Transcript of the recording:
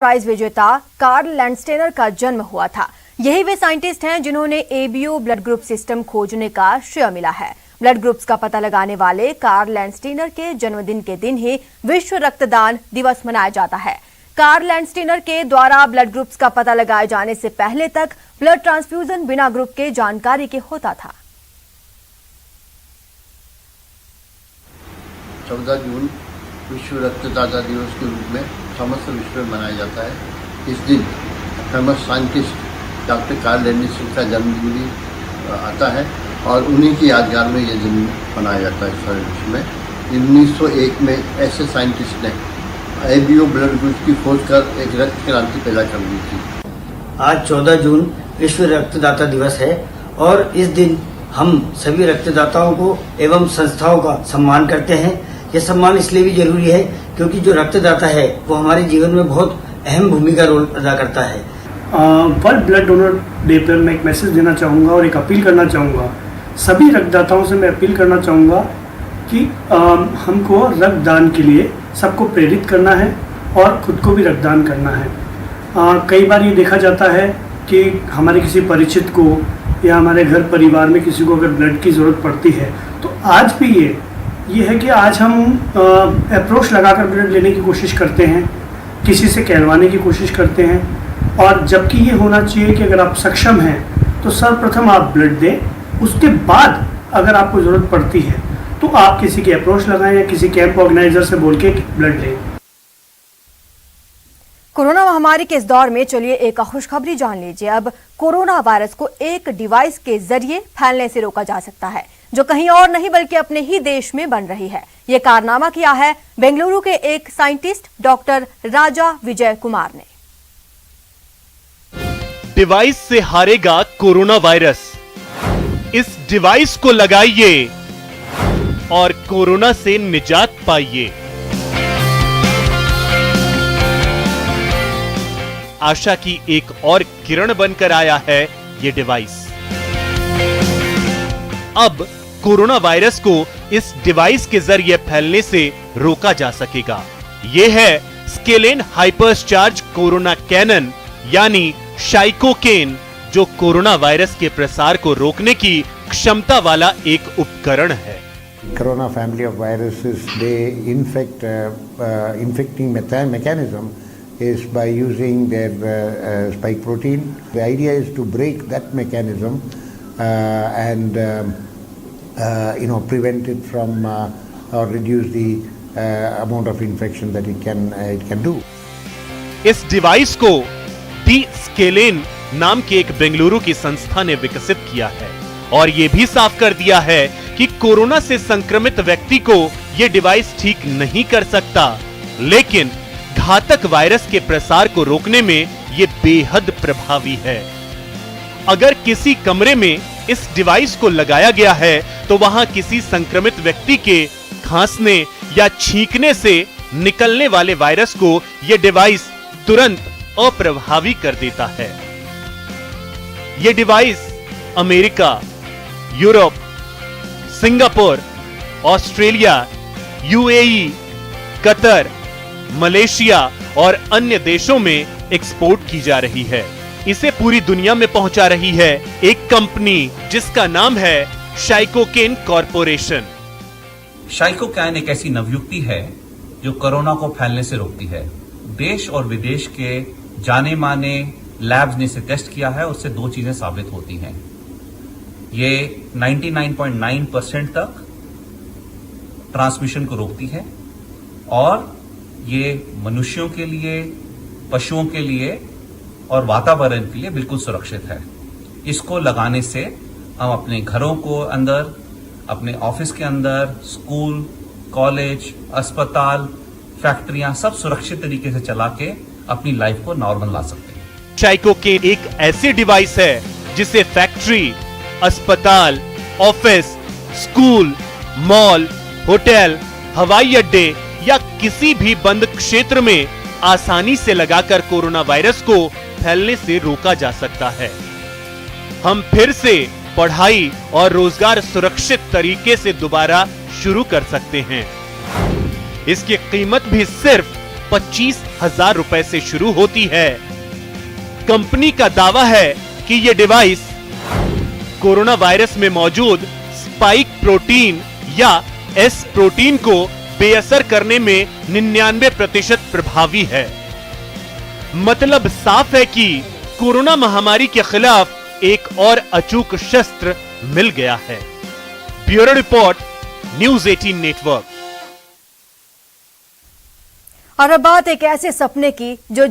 Prize विजेता Karl Landsteiner का जन्म हुआ था। यही वे साइंटिस्ट हैं जिन्होंने एबीओ ब्लड ग्रुप सिस्टम खोजने का श्रेय मिला है। ब्लड ग्रुप्स का पता लगाने वाले कार्ल लैंडस्टेनर के जन्मदिन के दिन ही विश्व रक्तदान दिवस मनाया जाता है। कार्ल लैंडस्टेनर के द्वारा ब्लड ग्रुप्स का पता लगाए जाने से पहले तक ब्लड ट्रांसफ्यूजन बिना ग्रुप के जानकारी के होता था। 14 जून विश्व रक्तदाता दिवस के रूप में समस्त विश्व में मनाया जाता है। इस दिन famous scientist doctor Karl Landsteiner का जन्मदिन भी आता है और उन्हीं की यादगार में यह दिन मनाया जाता है सारे विश्व में। 1901 में ऐसे साइंटिस्ट ने एबीओ ब्लड ग्रुप की खोज कर एक रक्त क्रांति पैदा कर दी थी। आज 14 जून विश्व रक्तदाता दिवस है और इस दिन हम सभी रक्तदाताओं को एवं संस्थाओं का सम्मान करते हैं। यह सम्मान इसलिए भी जरूरी है क्योंकि जो रक्तदाता है वो हमारे जीवन में बहुत अहम भूमिका रोल अदा करता है। वर्ल्ड ब्लड डोनर डे पर मैं एक मैसेज देना चाहूँगा और एक अपील करना चाहूँगा। सभी रक्तदाताओं से मैं अपील करना चाहूँगा कि हमको रक्तदान के लिए सबको प्रेरित करना है और खुद को भी रक्तदान करना है। कई बार ये देखा जाता है कि हमारे किसी परिचित को या हमारे घर परिवार में किसी को अगर ब्लड की ज़रूरत पड़ती है तो आज भी ये है कि आज हम अप्रोच लगाकर ब्लड लेने की कोशिश करते हैं, किसी से कहलवाने की कोशिश करते हैं। और जबकि ये होना चाहिए कि अगर आप सक्षम हैं तो सर्वप्रथम आप ब्लड दें, उसके बाद अगर आपको ज़रूरत पड़ती है तो आप किसी के अप्रोच लगाएं या किसी कैंप ऑर्गेनाइजर से बोल के ब्लड लें। कोरोना महामारी के इस दौर में चलिए एक खुशखबरी जान लीजिए। अब कोरोना वायरस को एक डिवाइस के जरिए फैलने से रोका जा सकता है, जो कहीं और नहीं बल्कि अपने ही देश में बन रही है। ये कारनामा किया है बेंगलुरु के एक साइंटिस्ट डॉक्टर राजा विजय कुमार ने। डिवाइस से हारेगा कोरोना वायरस। इस डिवाइस को लगाइए और कोरोना से निजात पाइए। आशा की एक और किरण बनकर आया है ये डिवाइस। अब कोरोना वायरस को इस डिवाइस के जरिए फैलने से रोका जा सकेगा। यह है स्केलेन हाइपरचार्ज कोरोना कैनन यानी शाइकोकेन, जो कोरोना वायरस के प्रसार को रोकने की क्षमता वाला एक उपकरण है। Corona family of viruses, they infecting mechanism is by using their spike protein. The idea is to break that mechanism and prevent it from or reduce the amount of infection that it can do. इस device को D scalene नाम की एक बेंगलुरु की संस्था ने विकसित किया है और यह भी साफ कर दिया है कि कोरोना से संक्रमित व्यक्ति को यह डिवाइस ठीक नहीं कर सकता, लेकिन घातक वायरस के प्रसार को रोकने में यह बेहद प्रभावी है। अगर किसी कमरे में इस डिवाइस को लगाया गया है तो वहां किसी संक्रमित व्यक्ति के खांसने या छींकने से निकलने वाले वायरस को यह डिवाइस तुरंत अप्रभावी कर देता है। यह device America, Europe, Singapore, Australia, UAE, Qatar, Malaysia और अन्य देशों में एक्सपोर्ट की जा रही है। इसे पूरी दुनिया में पहुंचा रही है एक कंपनी जिसका नाम है शाइकोकेन कॉर्पोरेशन। शाइकोकेन एक ऐसी नवयुक्ति है जो कोरोना को फैलने से रोकती है। देश और विदेश के जाने माने लैब्स ने इसे टेस्ट किया है, उससे दो चीजें साबित होती हैं। ये 99.9% तक ट्रांसमिशन को रोकती है और ये मनुष्यों के लिए, पशुओं के लिए और वातावरण के लिए बिल्कुल सुरक्षित है। इसको लगाने से हम अपने घरों को अंदर, अपने ऑफिस के अंदर, स्कूल, कॉलेज, अस्पताल, फैक्ट्रियां सब सुरक्षित तरीके से चला के अपनी लाइफ को नॉर्मल ला सकते हैं। शाइकोकेन एक ऐसी डिवाइस है जिसे फैक्ट्री, अस्पताल, ऑफिस, स्कूल, मॉल, होटल, हवाई अड्डे या किसी भी बंद क्षेत्र में आसानी से लगाकर कोरोना वायरस को फैलने से रोका जा सकता है। हम फिर से पढ़ाई और रोजगार सुरक्षित तरीके से दोबारा शुरू कर सकते हैं। इसकी कीमत भी सिर्फ 25,000 रुपए से शुरू होती है। कंपनी का दावा है कि यह डिवाइस कोरोना वायरस में मौजूद स्पाइक प्रोटीन या एस प्रोटीन को बेअसर करने में 99% प्रभावी है। मतलब साफ है कि कोरोना महामारी के खिलाफ एक और अचूक शस्त्र मिल गया है। Bureau report, news 18 network. और अब बात एक ऐसे सपने की जो